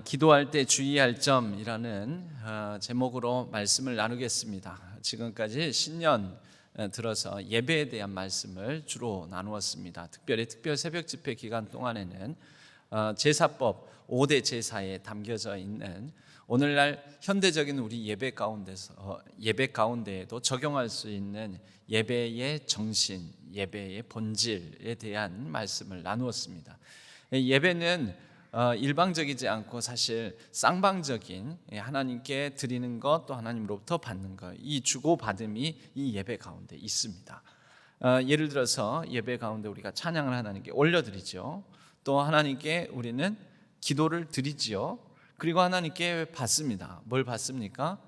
기도할 때 주의할 점이라는 제목으로 말씀을 나누겠습니다. 지금까지 신년 들어서 예배에 대한 말씀을 주로 나누었습니다. 특별히 특별 새벽 집회 기간 동안에는 제사법 5대 제사에 담겨져 있는 오늘날 현대적인 우리 예배 가운데에도 적용할 수 있는 예배의 정신, 예배의 본질에 대한 말씀을 나누었습니다. 예배는 일방적이지 않고 사실 쌍방적인, 하나님께 드리는 것 또 하나님으로부터 받는 것, 이 주고받음이 이 예배 가운데 있습니다. 예를 들어서 예배 가운데 우리가 찬양을 하나님께 올려드리죠. 또 하나님께 우리는 기도를 드리지요. 그리고 하나님께 받습니다. 뭘 받습니까?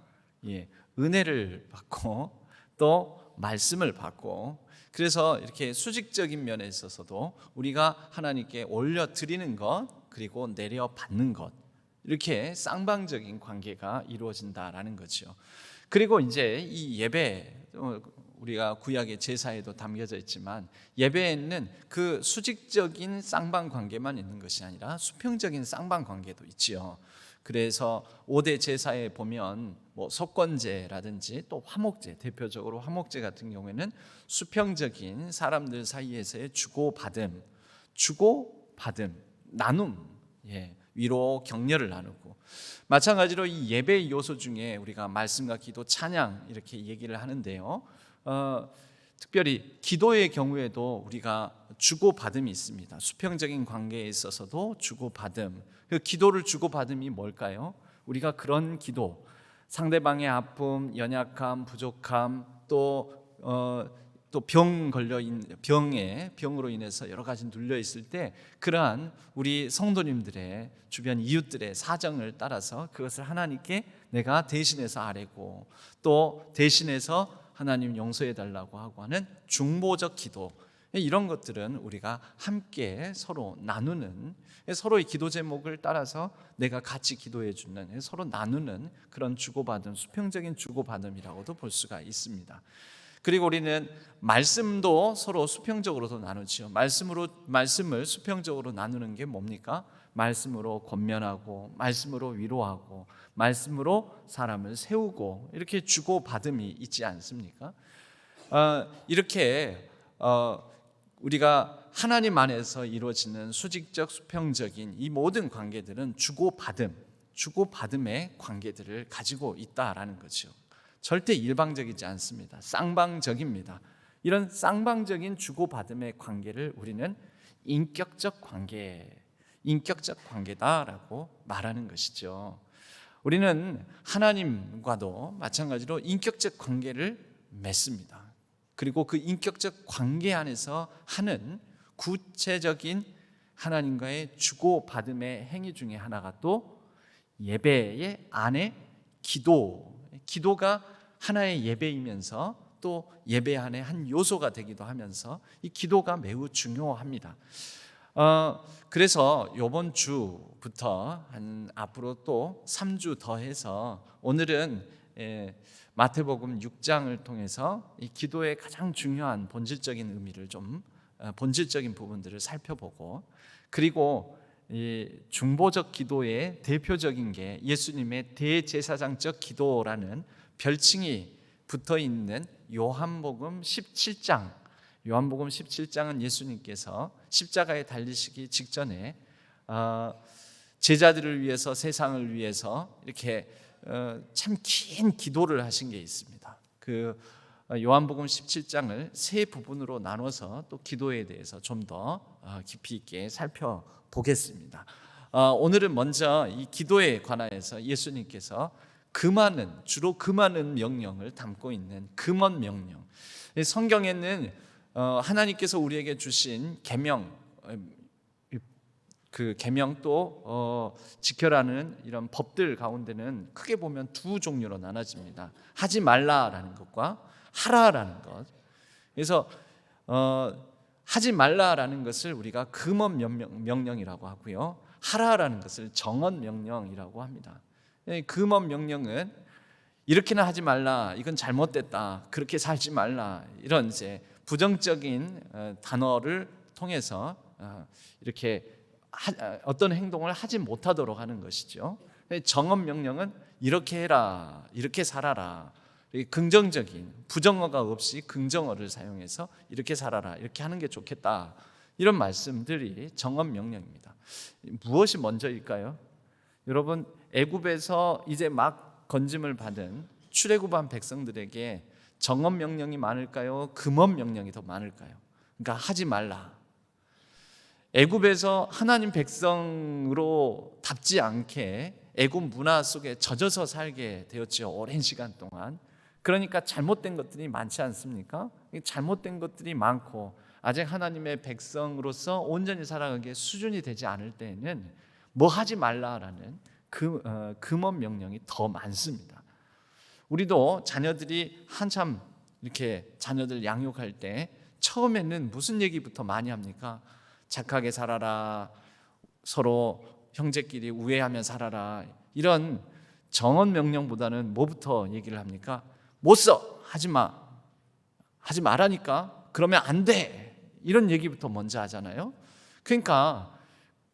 은혜를 받고 또 말씀을 받고, 그래서 이렇게 수직적인 면에 있어서도 우리가 하나님께 올려드리는 것 그리고 내려받는 것, 이렇게 쌍방적인 관계가 이루어진다라는 거죠. 그리고 이제 이 예배, 우리가 구약의 제사에도 담겨져 있지만 예배에는 그 수직적인 쌍방 관계만 있는 것이 아니라 수평적인 쌍방 관계도 있지요. 그래서 5대 제사에 보면 속건제라든지 또 화목제, 대표적으로 화목제 같은 경우에는 수평적인 사람들 사이에서의 주고받음, 나눔, 위로 격려를 나누고, 마찬가지로 이 예배의 요소 중에 우리가 말씀과 기도, 찬양 이렇게 얘기를 하는데요. 특별히 기도의 경우에도 우리가 주고받음이 있습니다. 수평적인 관계에 있어서도 주고받음. 그 기도를 주고받음이 뭘까요? 우리가 그런 기도, 상대방의 아픔, 연약함, 부족함, 또 병으로 인해서 여러 가지 눌려 있을 때 그러한 우리 성도님들의 주변 이웃들의 사정을 따라서 그것을 하나님께 내가 대신해서 아뢰고, 또 대신해서 하나님 용서해 달라고 하고 하는 중보적 기도, 이런 것들은 우리가 함께 서로 나누는, 서로의 기도 제목을 따라서 내가 같이 기도해 주는, 서로 나누는 그런 주고받음, 수평적인 주고받음이라고도 볼 수가 있습니다. 그리고 우리는 말씀도 서로 수평적으로도 나누지요. 말씀을 수평적으로 나누는 게 뭡니까? 말씀으로 권면하고, 말씀으로 위로하고, 말씀으로 사람을 세우고, 이렇게 주고받음이 있지 않습니까? 이렇게 우리가 하나님 안에서 이루어지는 수직적, 수평적인 이 모든 관계들은 주고받음의 관계들을 가지고 있다라는 거죠. 절대 일방적이지 않습니다. 쌍방적입니다. 이런 쌍방적인 주고받음의 관계를 우리는 인격적 관계다라고 말하는 것이죠. 우리는 하나님과도 마찬가지로 인격적 관계를 맺습니다. 그리고 그 인격적 관계 안에서 하는 구체적인 하나님과의 주고받음의 행위 중에 하나가 또 예배의 안에 기도가 하나의 예배이면서 또 예배 안에 한 요소가 되기도 하면서 이 기도가 매우 중요합니다. 그래서 이번 주부터 앞으로 또 3주 더 해서 오늘은 마태복음 6장을 통해서 이 기도의 가장 중요한 본질적인 의미를 본질적인 부분들을 살펴보고, 그리고 이 중보적 기도의 대표적인 게 예수님의 대제사장적 기도라는 별칭이 붙어 있는 요한복음 17장. 요한복음 17장은 예수님께서 십자가에 달리시기 직전에 제자들을 위해서, 세상을 위해서 이렇게 참 긴 기도를 하신 게 있습니다. 그 요한복음 17장을 세 부분으로 나눠서 또 기도에 대해서 좀 더 깊이 있게 살펴보겠습니다. 오늘은 먼저 이 기도에 관하여서 예수님께서 주로 그 많은 명령을 담고 있는 금원 명령. 성경에는 하나님께서 우리에게 주신 계명, 그 계명 또 지켜라는 이런 법들 가운데는 크게 보면 두 종류로 나눠집니다. 하지 말라라는 것과 하라라는 것. 그래서 하지 말라라는 것을 우리가 금원 명령이라고 하고요, 하라라는 것을 정언 명령이라고 합니다. 금원 명령은 이렇게는 하지 말라, 이건 잘못됐다, 그렇게 살지 말라, 이런 이제 부정적인 단어를 통해서 이렇게 어떤 행동을 하지 못하도록 하는 것이죠. 정업 명령은 이렇게 해라, 이렇게 살아라. 긍정적인, 부정어가 없이 긍정어를 사용해서 이렇게 살아라, 이렇게 하는 게 좋겠다, 이런 말씀들이 정업 명령입니다. 무엇이 먼저일까요? 여러분, 애굽에서 이제 막 건짐을 받은 출애굽한 백성들에게 정업 명령이 많을까요? 금업 명령이 더 많을까요? 그러니까 하지 말라. 애굽에서 하나님 백성으로 답지 않게 애굽 문화 속에 젖어서 살게 되었죠. 오랜 시간 동안. 그러니까 잘못된 것들이 많지 않습니까? 잘못된 것들이 많고 아직 하나님의 백성으로서 온전히 살아가기에 수준이 되지 않을 때에는 뭐 하지 말라라는 금업 명령이 더 많습니다. 우리도 자녀들이 한참 이렇게 자녀들 양육할 때 처음에는 무슨 얘기부터 많이 합니까? 착하게 살아라, 서로 형제끼리 우애하며 살아라, 이런 정언 명령보다는 뭐부터 얘기를 합니까? 못 써, 하지 마, 하지 말라니까, 그러면 안 돼, 이런 얘기부터 먼저 하잖아요. 그러니까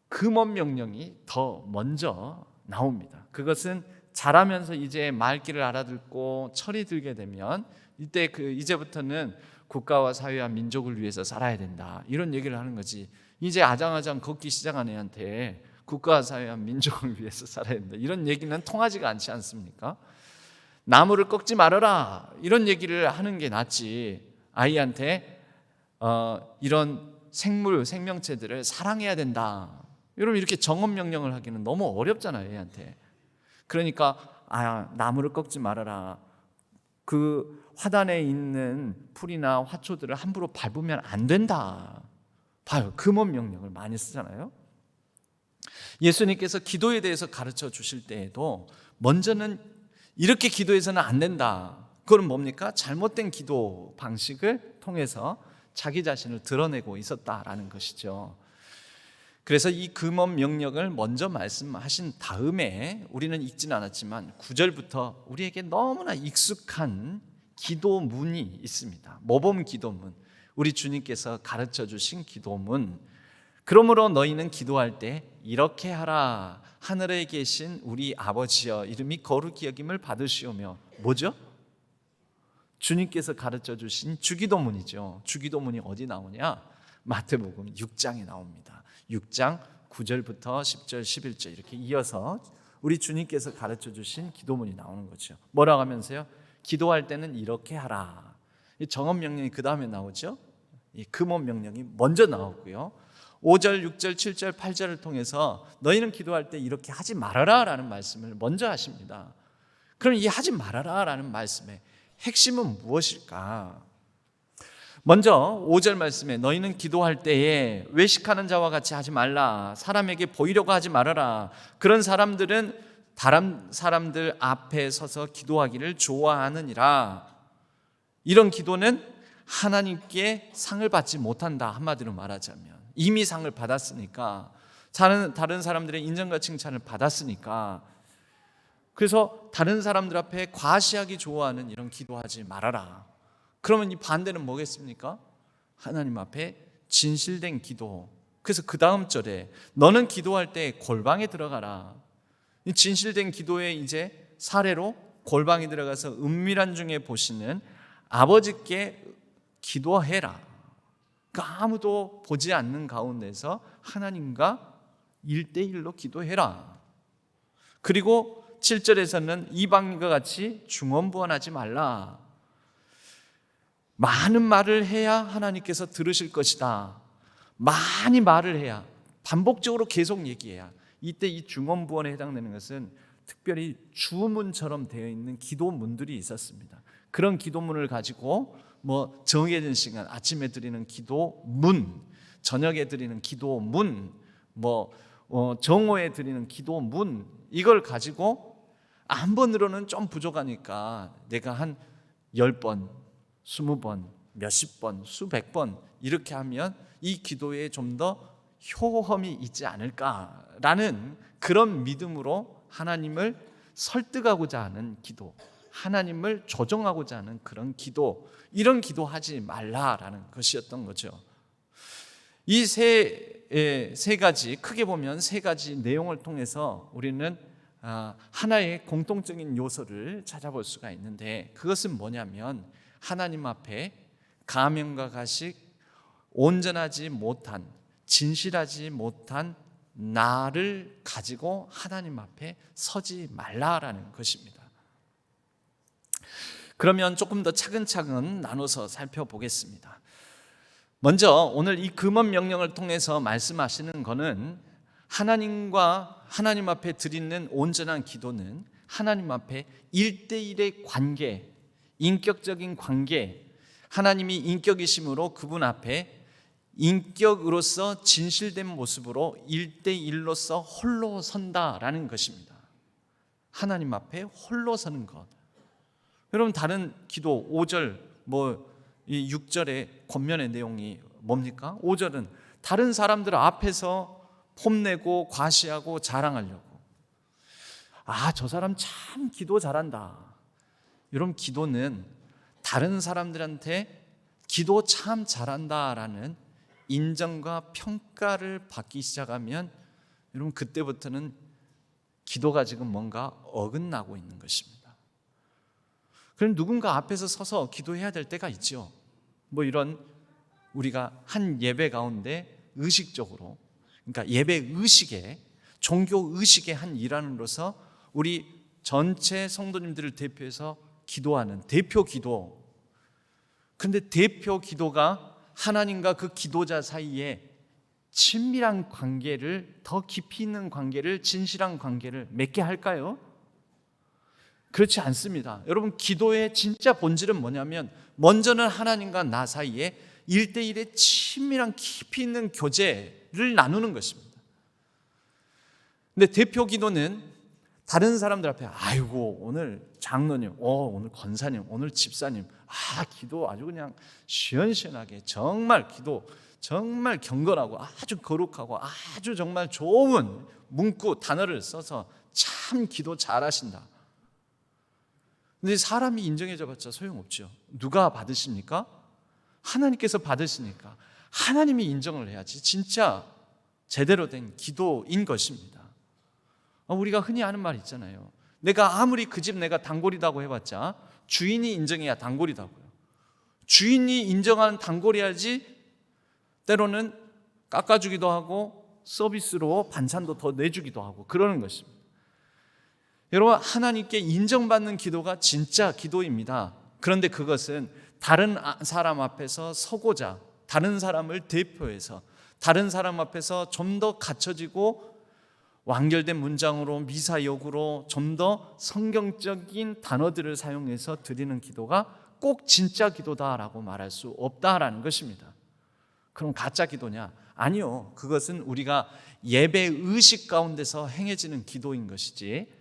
금업 명령이 더 먼저 나옵니다. 그것은 자라면서 이제 말귀를 알아듣고 철이 들게 되면 이때 이제부터는 국가와 사회와 민족을 위해서 살아야 된다, 이런 얘기를 하는 거지. 이제 아장아장 걷기 시작한 애한테 국가와 사회와 민족을 위해서 살아야 된다, 이런 얘기는 통하지가 않지 않습니까? 나무를 꺾지 말아라, 이런 얘기를 하는 게 낫지. 아이한테 이런 생명체들을 사랑해야 된다, 여러분, 이렇게 정언 명령을 하기는 너무 어렵잖아요, 애한테. 그러니까 나무를 꺾지 말아라, 그 화단에 있는 풀이나 화초들을 함부로 밟으면 안 된다. 봐요, 금업 명령을 많이 쓰잖아요. 예수님께서 기도에 대해서 가르쳐 주실 때에도 먼저는 이렇게 기도해서는 안 된다. 그건 뭡니까? 잘못된 기도 방식을 통해서 자기 자신을 드러내고 있었다라는 것이죠. 그래서 이 금업 명령을 먼저 말씀하신 다음에 우리는 읽지는 않았지만 9절부터 우리에게 너무나 익숙한 기도문이 있습니다. 모범 기도문, 우리 주님께서 가르쳐 주신 기도문. 그러므로 너희는 기도할 때 이렇게 하라. 하늘에 계신 우리 아버지여, 이름이 거룩히 여김을 받으시오며. 뭐죠? 주님께서 가르쳐 주신 주기도문이죠. 주기도문이 어디 나오냐? 마태복음 6장에 나옵니다. 6장 9절부터 10절, 11절 이렇게 이어서 우리 주님께서 가르쳐 주신 기도문이 나오는 거죠. 뭐라고 하면서요? 기도할 때는 이렇게 하라. 이 정언 명령이 그 다음에 나오죠. 이 금업 명령이 먼저 나오고요. 5절, 6절, 7절, 8절을 통해서 너희는 기도할 때 이렇게 하지 말아라 라는 말씀을 먼저 하십니다. 그럼 이 하지 말아라 라는 말씀의 핵심은 무엇일까? 먼저 5절 말씀에 너희는 기도할 때에 외식하는 자와 같이 하지 말라. 사람에게 보이려고 하지 말아라. 그런 사람들은 다른 사람들 앞에 서서 기도하기를 좋아하느니라. 이런 기도는 하나님께 상을 받지 못한다. 한마디로 말하자면 이미 상을 받았으니까, 다른 사람들의 인정과 칭찬을 받았으니까, 그래서 다른 사람들 앞에 과시하기 좋아하는 이런 기도하지 말아라. 그러면 이 반대는 뭐겠습니까? 하나님 앞에 진실된 기도. 그래서 그 다음 절에 너는 기도할 때 골방에 들어가라. 이 진실된 기도의 이제 사례로 골방에 들어가서 은밀한 중에 보시는 아버지께 기도해라. 그러니까 아무도 보지 않는 가운데서 하나님과 1대1로 기도해라. 그리고 7절에서는 이방인과 같이 중언부언하지 말라. 많은 말을 해야 하나님께서 들으실 것이다. 많이 말을 해야, 반복적으로 계속 얘기해야. 이때 이 중언부언에 해당되는 것은 특별히 주문처럼 되어 있는 기도문들이 있었습니다. 그런 기도문을 가지고 정해진 시간, 아침에 드리는 기도문, 저녁에 드리는 기도문, 정오에 드리는 기도문, 이걸 가지고 한 번으로는 좀 부족하니까 내가 한 10번, 20번, 몇십 번, 수백 번 이렇게 하면 이 기도에 좀 더 효험이 있지 않을까라는 그런 믿음으로 하나님을 설득하고자 하는 기도, 하나님을 조정하고자 하는 그런 기도, 이런 기도하지 말라라는 것이었던 거죠. 이 세 가지, 크게 보면 세 가지 내용을 통해서 우리는 하나의 공통적인 요소를 찾아볼 수가 있는데, 그것은 뭐냐면 하나님 앞에 가면과 가식, 온전하지 못한, 진실하지 못한 나를 가지고 하나님 앞에 서지 말라라는 것입니다. 그러면 조금 더 차근차근 나눠서 살펴보겠습니다. 먼저 오늘 이 금원 명령을 통해서 말씀하시는 것은 하나님 앞에 드리는 온전한 기도는 하나님 앞에 1대1의 관계, 인격적인 관계, 하나님이 인격이심으로 그분 앞에 인격으로서 진실된 모습으로 1대1로서 홀로 선다라는 것입니다. 하나님 앞에 홀로 서는 것. 여러분, 다른 기도 5절 이 6절의 권면의 내용이 뭡니까? 5절은 다른 사람들 앞에서 폼내고 과시하고 자랑하려고, 저 사람 참 기도 잘한다, 이런 기도는 다른 사람들한테 기도 참 잘한다라는 인정과 평가를 받기 시작하면 여러분, 그때부터는 기도가 지금 뭔가 어긋나고 있는 것입니다. 그럼 누군가 앞에서 서서 기도해야 될 때가 있죠. 이런 우리가 한 예배 가운데 의식적으로, 그러니까 예배 의식에, 종교 의식의 한 일환으로서 우리 전체 성도님들을 대표해서 기도하는 대표 기도. 그런데 대표 기도가 하나님과 그 기도자 사이에 친밀한 관계를, 더 깊이 있는 관계를, 진실한 관계를 맺게 할까요? 그렇지 않습니다. 여러분, 기도의 진짜 본질은 뭐냐면 먼저는 하나님과 나 사이에 1대1의 친밀한 깊이 있는 교제를 나누는 것입니다. 근데 대표 기도는 다른 사람들 앞에 아이고 오늘 장로님, 오늘 권사님, 오늘 집사님, 기도 아주 그냥 시원시원하게, 정말 기도 정말 경건하고 아주 거룩하고 아주 정말 좋은 문구 단어를 써서 참 기도 잘하신다. 근데 사람이 인정해줘봤자 소용없죠. 누가 받으십니까? 하나님께서 받으시니까 하나님이 인정을 해야지 진짜 제대로 된 기도인 것입니다. 우리가 흔히 하는 말 있잖아요. 내가 아무리 그 집 내가 단골이라고 해봤자 주인이 인정해야 단골이라고요. 주인이 인정하는 단골이야지 때로는 깎아주기도 하고 서비스로 반찬도 더 내주기도 하고 그러는 것입니다. 여러분, 하나님께 인정받는 기도가 진짜 기도입니다. 그런데 그것은 다른 사람 앞에서 서고자, 다른 사람을 대표해서 다른 사람 앞에서 좀 더 갖춰지고 완결된 문장으로, 미사역으로 좀 더 성경적인 단어들을 사용해서 드리는 기도가 꼭 진짜 기도다라고 말할 수 없다라는 것입니다. 그럼 가짜 기도냐? 아니요. 그것은 우리가 예배 의식 가운데서 행해지는 기도인 것이지,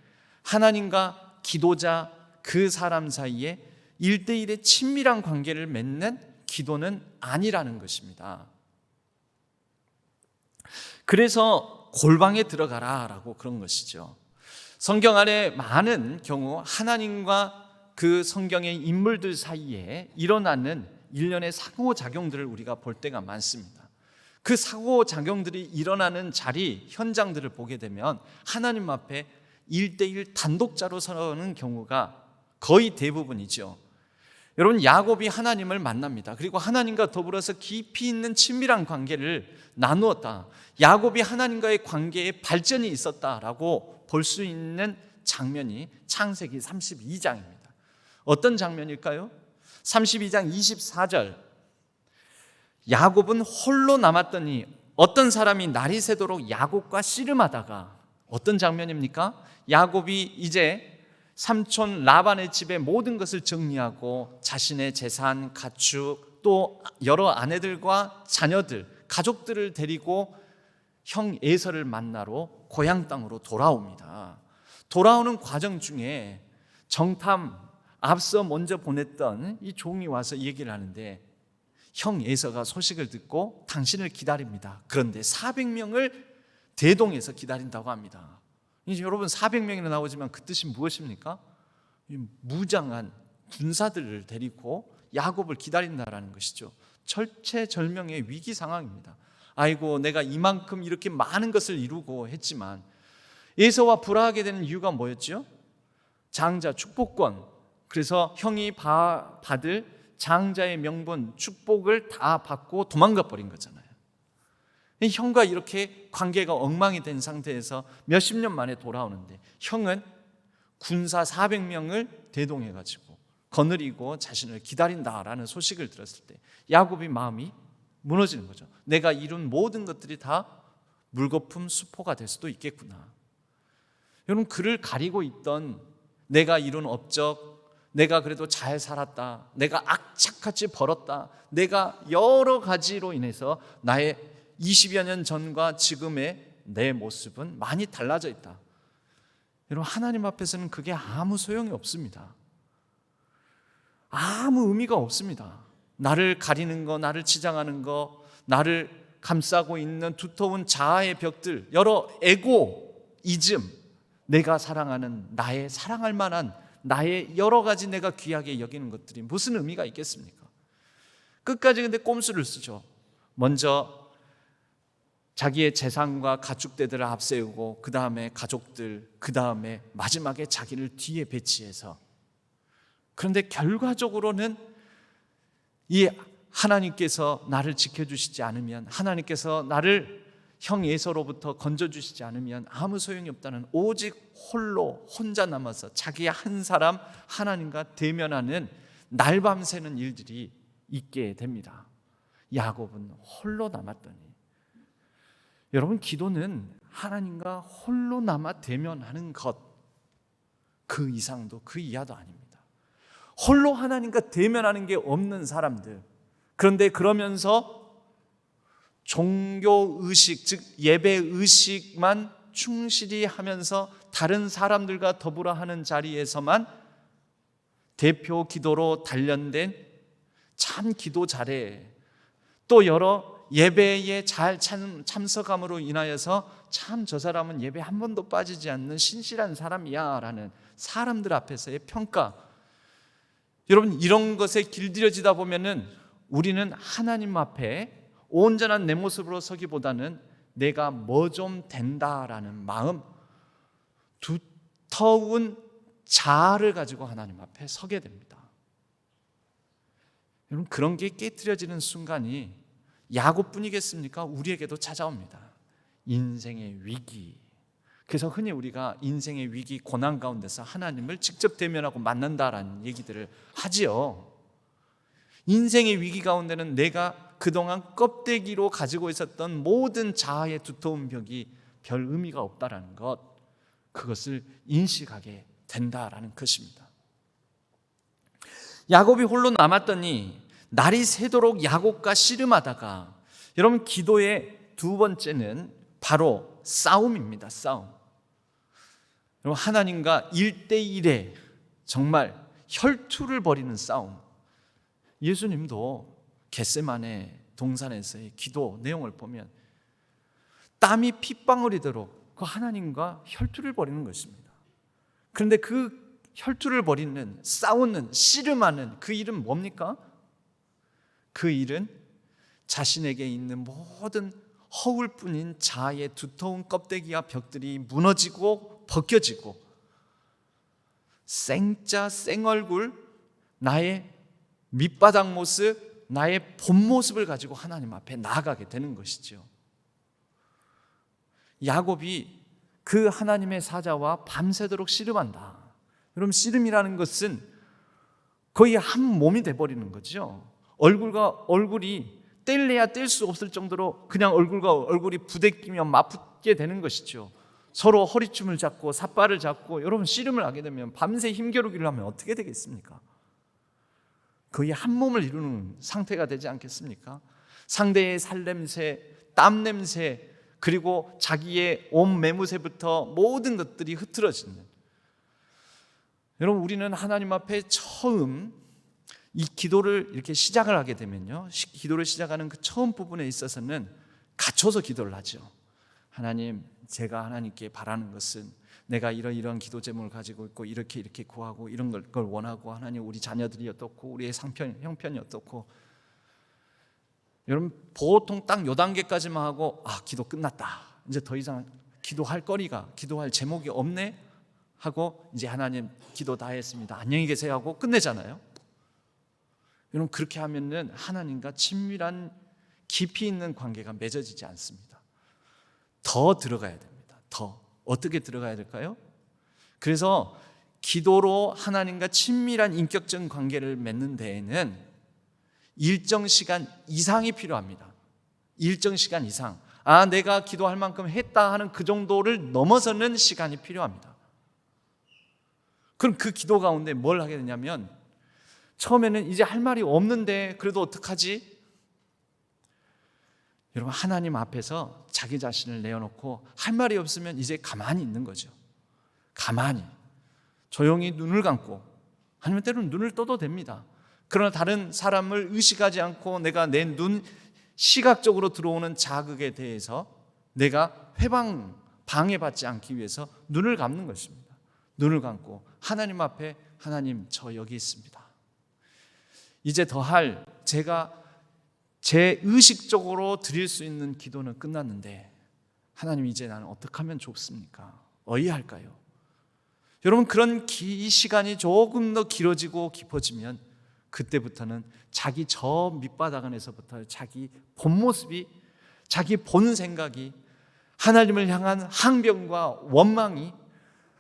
하나님과 기도자 그 사람 사이에 1대1의 친밀한 관계를 맺는 기도는 아니라는 것입니다. 그래서 골방에 들어가라 라고 그런 것이죠. 성경 안에 많은 경우 하나님과 그 성경의 인물들 사이에 일어나는 일련의 상호작용들을 우리가 볼 때가 많습니다. 그 상호작용들이 일어나는 자리, 현장들을 보게 되면 하나님 앞에 1대1 단독자로 서는 경우가 거의 대부분이죠. 여러분, 야곱이 하나님을 만납니다. 그리고 하나님과 더불어서 깊이 있는 친밀한 관계를 나누었다. 야곱이 하나님과의 관계에 발전이 있었다라고 볼 수 있는 장면이 창세기 32장입니다. 어떤 장면일까요? 32장 24절, 야곱은 홀로 남았더니 어떤 사람이 날이 새도록 야곱과 씨름하다가, 어떤 장면입니까? 야곱이 이제 삼촌 라반의 집에 모든 것을 정리하고 자신의 재산, 가축, 또 여러 아내들과 자녀들, 가족들을 데리고 형 에서를 만나러 고향 땅으로 돌아옵니다. 돌아오는 과정 중에 정탐, 앞서 먼저 보냈던 이 종이 와서 얘기를 하는데, 형 에서가 소식을 듣고 당신을 기다립니다. 그런데 400명을 대동해서 기다린다고 합니다. 이제 여러분, 400명이나 나오지만 그 뜻이 무엇입니까? 무장한 군사들을 데리고 야곱을 기다린다라는 것이죠. 절체절명의 위기 상황입니다. 아이고 내가 이만큼 이렇게 많은 것을 이루고 했지만 에서와 불화하게 되는 이유가 뭐였죠? 장자 축복권. 그래서 형이 받을 장자의 명분 축복을 다 받고 도망가 버린 거잖아요. 형과 이렇게 관계가 엉망이 된 상태에서 몇십 년 만에 돌아오는데 형은 군사 400명을 대동해가지고 거느리고 자신을 기다린다라는 소식을 들었을 때 야곱의 마음이 무너지는 거죠. 내가 이룬 모든 것들이 다 물거품 수포가 될 수도 있겠구나. 여러분, 그를 가리고 있던 내가 이룬 업적, 내가 그래도 잘 살았다, 내가 악착같이 벌었다, 내가 여러 가지로 인해서 나의 20여 년 전과 지금의 내 모습은 많이 달라져 있다. 여러분, 하나님 앞에서는 그게 아무 소용이 없습니다. 아무 의미가 없습니다. 나를 가리는 거, 나를 치장하는 거, 나를 감싸고 있는 두터운 자아의 벽들, 여러 에고이즘, 내가 사랑하는, 나의 사랑할 만한, 나의 여러 가지 내가 귀하게 여기는 것들이 무슨 의미가 있겠습니까? 끝까지 근데 꼼수를 쓰죠. 먼저 자기의 재산과 가축대들을 앞세우고 그 다음에 가족들, 그 다음에 마지막에 자기를 뒤에 배치해서, 그런데 결과적으로는 이 하나님께서 나를 지켜주시지 않으면, 하나님께서 나를 형 에서로부터 건져주시지 않으면 아무 소용이 없다는, 오직 홀로 혼자 남아서 자기 한 사람 하나님과 대면하는 날밤 새는 일들이 있게 됩니다. 야곱은 홀로 남았더니, 여러분, 기도는 하나님과 홀로 남아 대면하는 것, 그 이상도 그 이하도 아닙니다. 홀로 하나님과 대면하는 게 없는 사람들, 그런데 그러면서 종교의식, 즉 예배의식만 충실히 하면서 다른 사람들과 더불어 하는 자리에서만 대표 기도로 단련된 참 기도 잘해, 또 여러 예배에 잘 참석함으로 인하여서 참 저 사람은 예배 한 번도 빠지지 않는 신실한 사람이야 라는 사람들 앞에서의 평가, 여러분, 이런 것에 길들여지다 보면은 우리는 하나님 앞에 온전한 내 모습으로 서기보다는 내가 뭐 좀 된다라는 마음, 두터운 자아를 가지고 하나님 앞에 서게 됩니다. 여러분, 그런 게 깨트려지는 순간이 야곱뿐이겠습니까? 우리에게도 찾아옵니다. 인생의 위기. 그래서 흔히 우리가 인생의 위기, 고난 가운데서 하나님을 직접 대면하고 만난다라는 얘기들을 하지요. 인생의 위기 가운데는 내가 그동안 껍데기로 가지고 있었던 모든 자아의 두터운 벽이 별 의미가 없다라는 것, 그것을 인식하게 된다라는 것입니다. 야곱이 홀로 남았더니 날이 새도록 야곱과 씨름하다가, 여러분, 기도의 두 번째는 바로 싸움입니다. 싸움. 여러분, 하나님과 1대1의 정말 혈투를 벌이는 싸움. 예수님도 겟세마네 동산에서의 기도 내용을 보면 땀이 핏방울이도록 그 하나님과 혈투를 벌이는 것입니다. 그런데 그 혈투를 벌이는, 싸우는, 씨름하는 그 일은 뭡니까? 그 일은 자신에게 있는 모든 허울뿐인 자아의 두터운 껍데기와 벽들이 무너지고 벗겨지고 생자 생얼굴, 나의 밑바닥 모습, 나의 본 모습을 가지고 하나님 앞에 나아가게 되는 것이죠. 야곱이 그 하나님의 사자와 밤새도록 씨름한다. 여러분, 씨름이라는 것은 거의 한 몸이 돼버리는 거죠. 얼굴과 얼굴이 뗄래야 뗄 수 없을 정도로 그냥 얼굴과 얼굴이 부대끼며 맞붙게 되는 것이죠. 서로 허리춤을 잡고 삿발을 잡고, 여러분, 씨름을 하게 되면 밤새 힘겨루기를 하면 어떻게 되겠습니까? 거의 한 몸을 이루는 상태가 되지 않겠습니까? 상대의 살냄새, 땀냄새, 그리고 자기의 옷 매무새부터 모든 것들이 흐트러지는, 여러분, 우리는 하나님 앞에 처음 이 기도를 이렇게 시작을 하게 되면요, 기도를 시작하는 그 처음 부분에 있어서는 갖춰서 기도를 하죠. 하나님, 제가 하나님께 바라는 것은 내가 이런 기도 제목을 가지고 있고 이렇게 구하고 이런 걸 원하고, 하나님, 우리 자녀들이 어떻고 우리의 형편이 어떻고, 여러분 보통 딱 요 단계까지만 하고 기도 끝났다, 이제 더 이상 기도할 거리가, 기도할 제목이 없네 하고 이제 하나님 기도 다 했습니다, 안녕히 계세요 하고 끝내잖아요. 여러분 그렇게 하면은 하나님과 친밀한 깊이 있는 관계가 맺어지지 않습니다. 더 들어가야 됩니다. 더 어떻게 들어가야 될까요? 그래서 기도로 하나님과 친밀한 인격적인 관계를 맺는 데에는 일정 시간 이상이 필요합니다. 일정 시간 이상. 내가 기도할 만큼 했다 하는 그 정도를 넘어서는 시간이 필요합니다. 그럼 그 기도 가운데 뭘 하게 되냐면, 처음에는 이제 할 말이 없는데 그래도 어떡하지? 여러분 하나님 앞에서 자기 자신을 내어놓고 할 말이 없으면 이제 가만히 있는 거죠. 가만히 조용히 눈을 감고, 아니면 때로는 눈을 떠도 됩니다. 그러나 다른 사람을 의식하지 않고 내가 내 눈 시각적으로 들어오는 자극에 대해서 내가 방해받지 않기 위해서 눈을 감는 것입니다. 눈을 감고 하나님 앞에, 하나님 저 여기 있습니다. 이제 더할 제가 제 의식적으로 드릴 수 있는 기도는 끝났는데 하나님 이제 나는 어떻게 하면 좋습니까? 어이할까요? 여러분 그런 시간이 조금 더 길어지고 깊어지면 그때부터는 자기 저 밑바닥 안에서부터 자기 본 모습이, 자기 본 생각이, 하나님을 향한 항변과 원망이,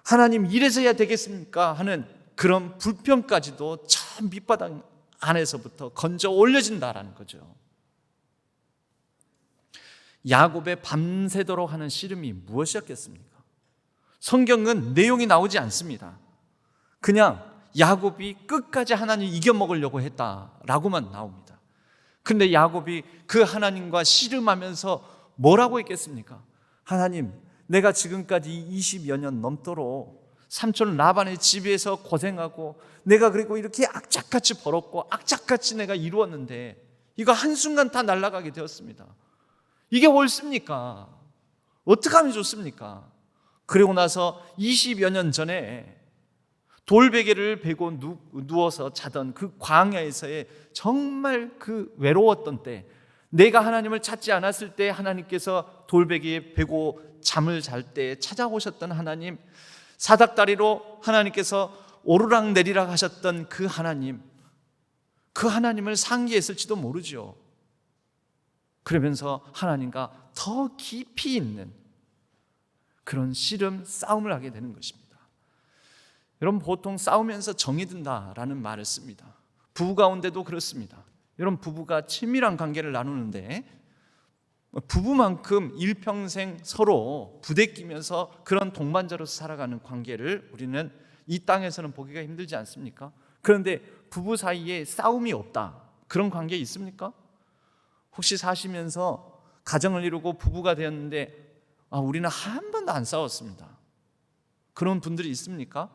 하나님 이래서 해야 되겠습니까 하는 그런 불평까지도 저 밑바닥 안에서부터 건져 올려진다라는 거죠. 야곱의 밤새도록 하는 씨름이 무엇이었겠습니까? 성경은 내용이 나오지 않습니다. 그냥 야곱이 끝까지 하나님 이겨먹으려고 했다라고만 나옵니다. 그런데 야곱이 그 하나님과 씨름하면서 뭐라고 했겠습니까? 하나님, 내가 지금까지 20여 년 넘도록 삼촌 라반의 집에서 고생하고 내가 그리고 이렇게 악착같이 벌었고 악착같이 내가 이루었는데 이거 한순간 다 날아가게 되었습니다. 이게 옳습니까? 어떻게 하면 좋습니까? 그리고 나서 20여 년 전에 돌베개를 베고 누워서 자던 그 광야에서의 정말 그 외로웠던 때, 내가 하나님을 찾지 않았을 때 하나님께서 돌베개에 베고 잠을 잘 때 찾아오셨던 하나님, 사닥다리로 하나님께서 오르락 내리락 하셨던 그 하나님, 그 하나님을 상기했을지도 모르죠. 그러면서 하나님과 더 깊이 있는 그런 씨름, 싸움을 하게 되는 것입니다. 여러분 보통 싸우면서 정이 든다라는 말을 씁니다. 부부 가운데도 그렇습니다. 여러분 부부가 친밀한 관계를 나누는데 부부만큼 일평생 서로 부대끼면서 그런 동반자로서 살아가는 관계를 우리는 이 땅에서는 보기가 힘들지 않습니까? 그런데 부부 사이에 싸움이 없다, 그런 관계 있습니까? 혹시 사시면서 가정을 이루고 부부가 되었는데 우리는 한 번도 안 싸웠습니다, 그런 분들이 있습니까?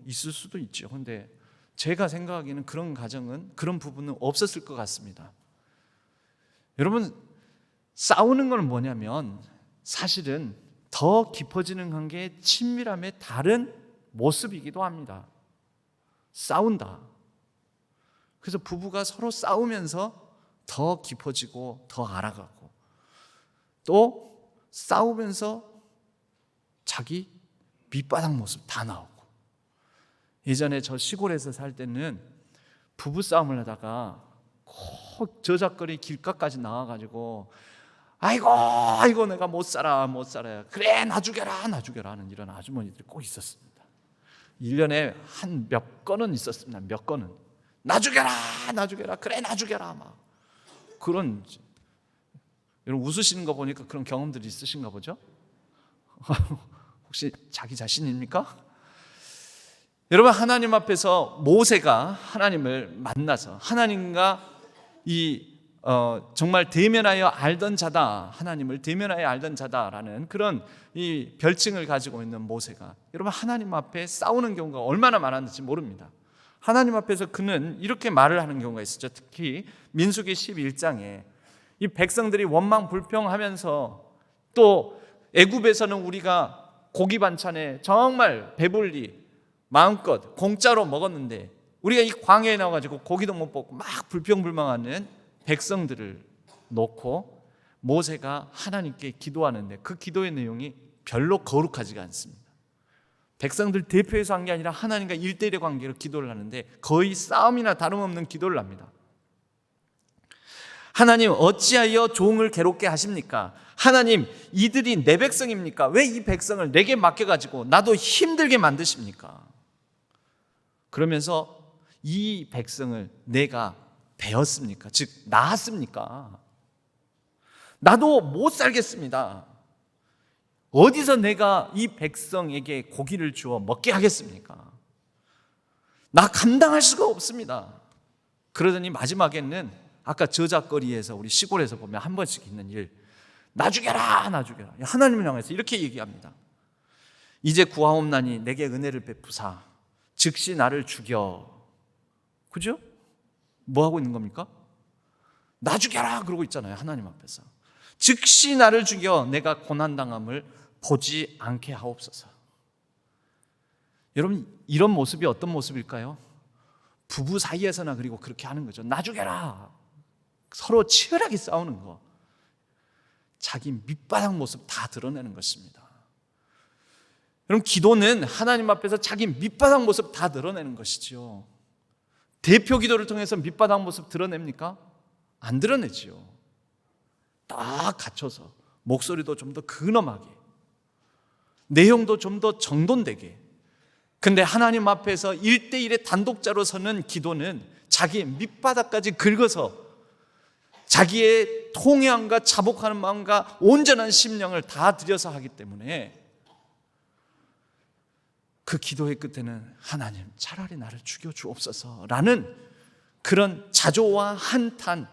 있을 수도 있죠. 그런데 제가 생각하기에는 그런 가정은, 그런 부부는 없었을 것 같습니다. 여러분 싸우는 건 뭐냐면 사실은 더 깊어지는 관계의 친밀함의 다른 모습이기도 합니다. 싸운다. 그래서 부부가 서로 싸우면서 더 깊어지고 더 알아가고, 또 싸우면서 자기 밑바닥 모습 다 나오고. 예전에 저 시골에서 살 때는 부부 싸움을 하다가 꼭 저작거리 길가까지 나와가지고 아이고 내가 못 살아 그래 나 죽여라 하는 이런 아주머니들이 꼭 있었습니다. 1년에 한 몇 건은 있었습니다. 몇 건은 나 죽여라 그래 나 죽여라 막 그런. 여러분 웃으시는 거 보니까 그런 경험들이 있으신가 보죠? 혹시 자기 자신입니까? 여러분 하나님 앞에서 모세가 하나님을 만나서 하나님과 정말 대면하여 알던 자다, 하나님을 대면하여 알던 자다라는 그런 이 별칭을 가지고 있는 모세가 여러분 하나님 앞에 싸우는 경우가 얼마나 많았는지 모릅니다. 하나님 앞에서 그는 이렇게 말을 하는 경우가 있었죠. 특히 민수기 11장에 이 백성들이 원망 불평하면서, 또 애굽에서는 우리가 고기 반찬에 정말 배불리 마음껏 공짜로 먹었는데 우리가 이 광야에 나와가지고 고기도 못 먹고 막 불평불만하는 백성들을 놓고 모세가 하나님께 기도하는데 그 기도의 내용이 별로 거룩하지가 않습니다. 백성들 대표해서 한 게 아니라 하나님과 1대1의 관계로 기도를 하는데 거의 싸움이나 다름없는 기도를 합니다. 하나님, 어찌하여 종을 괴롭게 하십니까? 하나님, 이들이 내 백성입니까? 왜 이 백성을 내게 맡겨가지고 나도 힘들게 만드십니까? 그러면서 이 백성을 내가 배웠습니까? 즉 낳았습니까? 나도 못 살겠습니다. 어디서 내가 이 백성에게 고기를 주어 먹게 하겠습니까? 나 감당할 수가 없습니다. 그러더니 마지막에는 아까 저작거리에서 우리 시골에서 보면 한 번씩 있는 일, 나 죽여라, 나 죽여라. 하나님을 향해서 이렇게 얘기합니다. 이제 구하옵나니 내게 은혜를 베푸사 즉시 나를 죽여. 그죠? 뭐 하고 있는 겁니까? 나 죽여라 그러고 있잖아요. 하나님 앞에서 즉시 나를 죽여 내가 고난당함을 보지 않게 하옵소서. 여러분, 이런 모습이 어떤 모습일까요? 부부 사이에서나 그리고 그렇게 하는 거죠. 나 죽여라. 서로 치열하게 싸우는 거. 자기 밑바닥 모습 다 드러내는 것입니다. 여러분, 기도는 하나님 앞에서 자기 밑바닥 모습 다 드러내는 것이죠. 대표 기도를 통해서 밑바닥 모습 드러냅니까? 안 드러내지요. 딱 갖춰서 목소리도 좀 더 근엄하게, 내용도 좀 더 정돈되게. 근데 하나님 앞에서 1대1의 단독자로 서는 기도는 자기의 밑바닥까지 긁어서 자기의 통회함과 자복하는 마음과 온전한 심령을 다 들여서 하기 때문에 그 기도의 끝에는 하나님, 차라리 나를 죽여주옵소서라는 그런 자조와 한탄,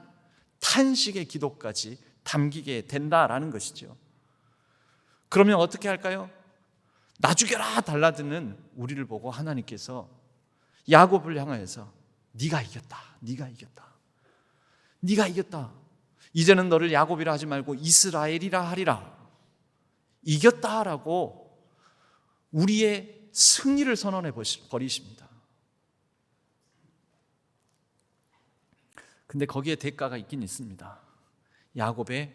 탄식의 기도까지 담기게 된다라는 것이죠. 그러면 어떻게 할까요? 나 죽여라 달라드는 우리를 보고 하나님께서 야곱을 향하여서 네가 이겼다, 네가 이겼다, 네가 이겼다. 이제는 너를 야곱이라 하지 말고 이스라엘이라 하리라. 이겼다라고 우리의 승리를 선언해 버리십니다. 근데 거기에 대가가 있긴 있습니다. 야곱의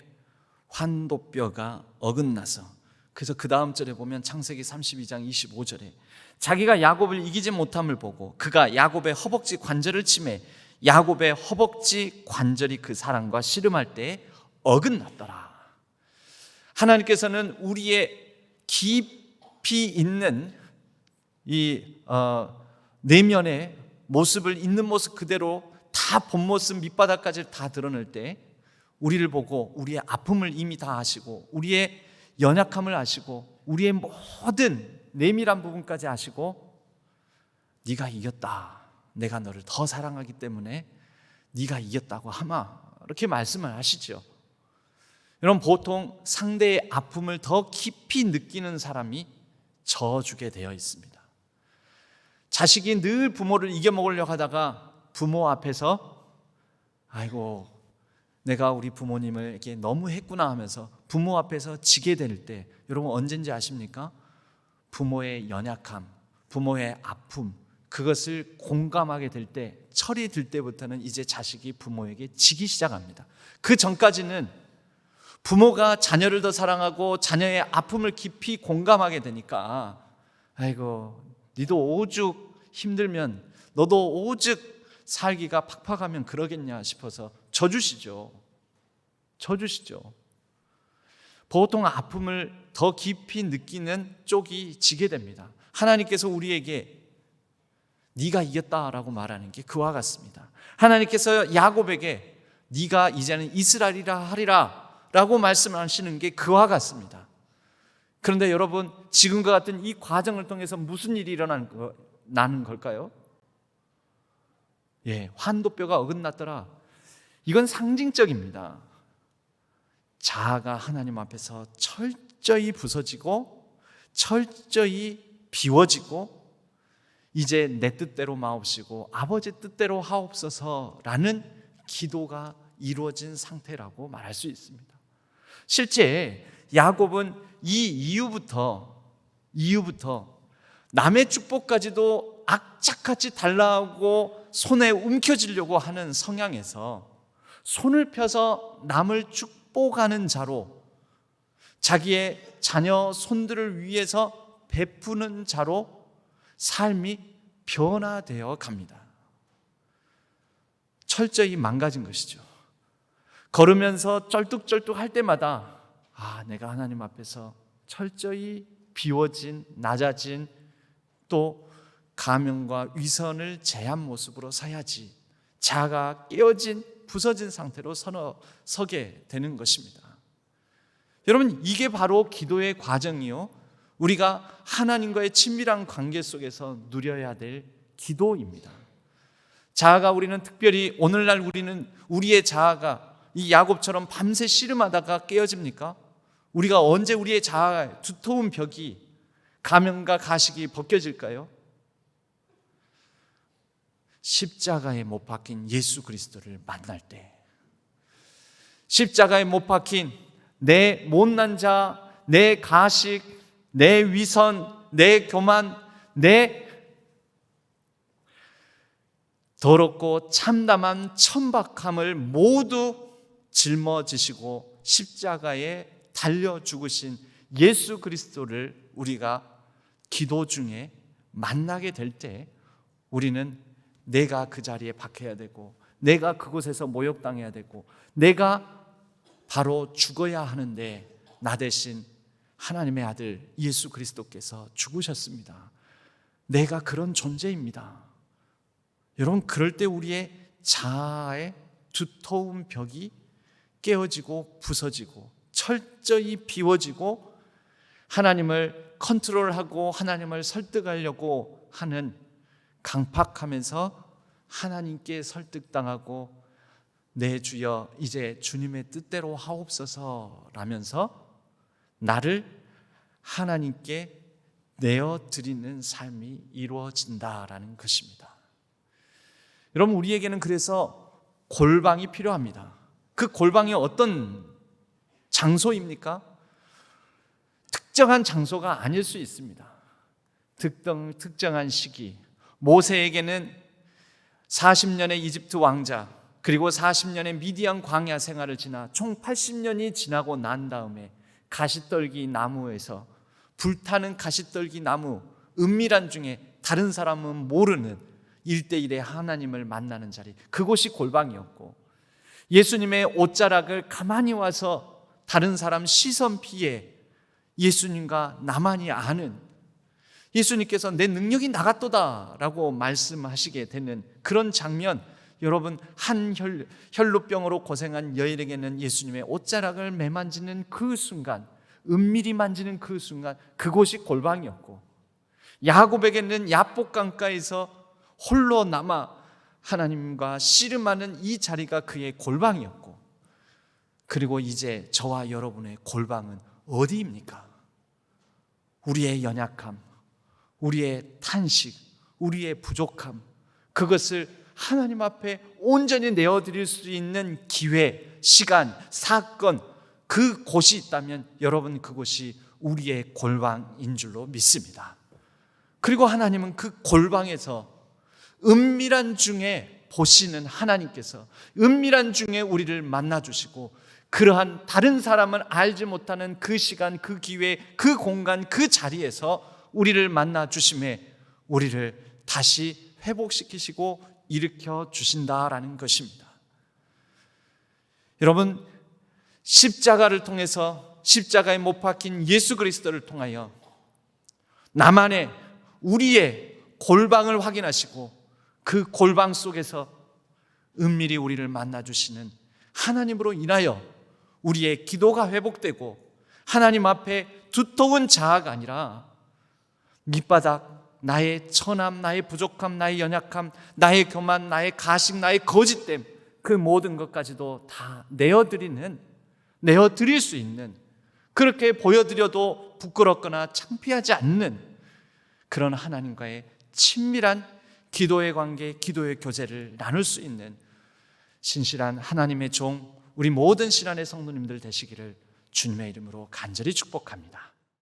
환도뼈가 어긋나서, 그래서 그 다음 절에 보면 창세기 32장 25절에 자기가 야곱을 이기지 못함을 보고 그가 야곱의 허벅지 관절을 치매 야곱의 허벅지 관절이 그 사람과 씨름할 때 어긋났더라. 하나님께서는 우리의 깊이 있는 이 내면의 모습을 있는 모습 그대로 다 본 모습 밑바닥까지 다 드러낼 때 우리를 보고 우리의 아픔을 이미 다 아시고 우리의 연약함을 아시고 우리의 모든 내밀한 부분까지 아시고 네가 이겼다, 내가 너를 더 사랑하기 때문에 네가 이겼다고 하마, 이렇게 말씀을 하시죠. 여러분, 보통 상대의 아픔을 더 깊이 느끼는 사람이 져주게 되어 있습니다. 자식이 늘 부모를 이겨먹으려고 하다가 부모 앞에서 아이고 내가 우리 부모님에게 너무 했구나 하면서 부모 앞에서 지게 될 때, 여러분 언젠지 아십니까? 부모의 연약함, 부모의 아픔, 그것을 공감하게 될 때, 철이 들 때부터는 이제 자식이 부모에게 지기 시작합니다. 그 전까지는 부모가 자녀를 더 사랑하고 자녀의 아픔을 깊이 공감하게 되니까 아이고 니도 오죽 힘들면 너도 오죽 살기가 팍팍하면 그러겠냐 싶어서 져주시죠. 보통 아픔을 더 깊이 느끼는 쪽이 지게 됩니다. 하나님께서 우리에게 네가 이겼다라고 말하는 게 그와 같습니다. 하나님께서 야곱에게 네가 이제는 이스라엘이라 하리라 라고 말씀하시는 게 그와 같습니다. 그런데 여러분, 지금과 같은 이 과정을 통해서 무슨 일이 일어나는 걸까요? 환도뼈가 어긋났더라. 이건 상징적입니다. 자아가 하나님 앞에서 철저히 부서지고 철저히 비워지고 이제 내 뜻대로 마옵시고 아버지 뜻대로 하옵소서라는 기도가 이루어진 상태라고 말할 수 있습니다. 실제 야곱은 이 이후부터 남의 축복까지도 악착같이 달라하고 손에 움켜쥐려고 하는 성향에서 손을 펴서 남을 축복하는 자로, 자기의 자녀 손들을 위해서 베푸는 자로 삶이 변화되어 갑니다. 철저히 망가진 것이죠. 걸으면서 쩔뚝쩔뚝 할 때마다 내가 하나님 앞에서 철저히 비워진, 낮아진, 또 가면과 위선을 제한 모습으로 서야지, 자아가 깨어진, 부서진 상태로 서게 되는 것입니다. 여러분, 이게 바로 기도의 과정이요, 우리가 하나님과의 친밀한 관계 속에서 누려야 될 기도입니다. 자아가, 우리는 특별히 오늘날 우리의 자아가 이 야곱처럼 밤새 씨름하다가 깨어집니까? 우리가 언제 우리의 자아의 두터운 벽이, 가면과 가식이 벗겨질까요? 십자가에 못 박힌 예수 그리스도를 만날 때, 십자가에 못 박힌 내 못난 자, 내 가식, 내 위선, 내 교만, 내 더럽고 참담한 천박함을 모두 짊어지시고 십자가에 달려 죽으신 예수 그리스도를 우리가 기도 중에 만나게 될 때, 우리는 내가 그 자리에 박혀야 되고, 내가 그곳에서 모욕당해야 되고, 내가 바로 죽어야 하는데, 나 대신 하나님의 아들 예수 그리스도께서 죽으셨습니다. 내가 그런 존재입니다. 여러분, 그럴 때 우리의 자아의 두터운 벽이 깨어지고 부서지고 철저히 비워지고, 하나님을 컨트롤하고 하나님을 설득하려고 하는, 강팍하면서 하나님께 설득당하고 내 주여 이제 주님의 뜻대로 하옵소서 라면서 나를 하나님께 내어드리는 삶이 이루어진다라는 것입니다. 여러분, 우리에게는 그래서 골방이 필요합니다. 그 골방이 어떤 장소입니까? 특정한 장소가 아닐 수 있습니다. 특정한 시기, 모세에게는 40년의 이집트 왕자, 그리고 40년의 미디안 광야 생활을 지나 총 80년이 지나고 난 다음에 가시떨기 나무에서, 불타는 가시떨기 나무 은밀한 중에 다른 사람은 모르는 1대1의 하나님을 만나는 자리, 그곳이 골방이었고, 예수님의 옷자락을 가만히 와서 다른 사람 시선 피해 예수님과 나만이 아는, 예수님께서 내 능력이 나갔도다 라고 말씀하시게 되는 그런 장면, 여러분, 한 혈루병으로 고생한 여인에게는 예수님의 옷자락을 매만지는 그 순간, 은밀히 만지는 그 순간, 그곳이 골방이었고, 야곱에게는 야복강가에서 홀로 남아 하나님과 씨름하는 이 자리가 그의 골방이었고, 그리고 이제 저와 여러분의 골방은 어디입니까? 우리의 연약함, 우리의 탄식, 우리의 부족함, 그것을 하나님 앞에 온전히 내어드릴 수 있는 기회, 시간, 사건, 그곳이 있다면 여러분, 그곳이 우리의 골방인 줄로 믿습니다. 그리고 하나님은 그 골방에서 은밀한 중에 보시는 하나님께서 은밀한 중에 우리를 만나주시고, 그러한 다른 사람은 알지 못하는 그 시간, 그 기회, 그 공간, 그 자리에서 우리를 만나 주심에 우리를 다시 회복시키시고 일으켜 주신다라는 것입니다. 여러분, 십자가를 통해서, 십자가에 못 박힌 예수 그리스도를 통하여 나만의, 우리의 골방을 확인하시고 그 골방 속에서 은밀히 우리를 만나 주시는 하나님으로 인하여 우리의 기도가 회복되고, 하나님 앞에 두터운 자아가 아니라 밑바닥, 나의 천함, 나의 부족함, 나의 연약함, 나의 교만, 나의 가식, 나의 거짓됨, 그 모든 것까지도 다 내어드릴 수 있는, 그렇게 보여드려도 부끄럽거나 창피하지 않는 그런 하나님과의 친밀한 기도의 관계, 기도의 교제를 나눌 수 있는 신실한 하나님의 종, 우리 모든 신안의 성도님들 되시기를 주님의 이름으로 간절히 축복합니다.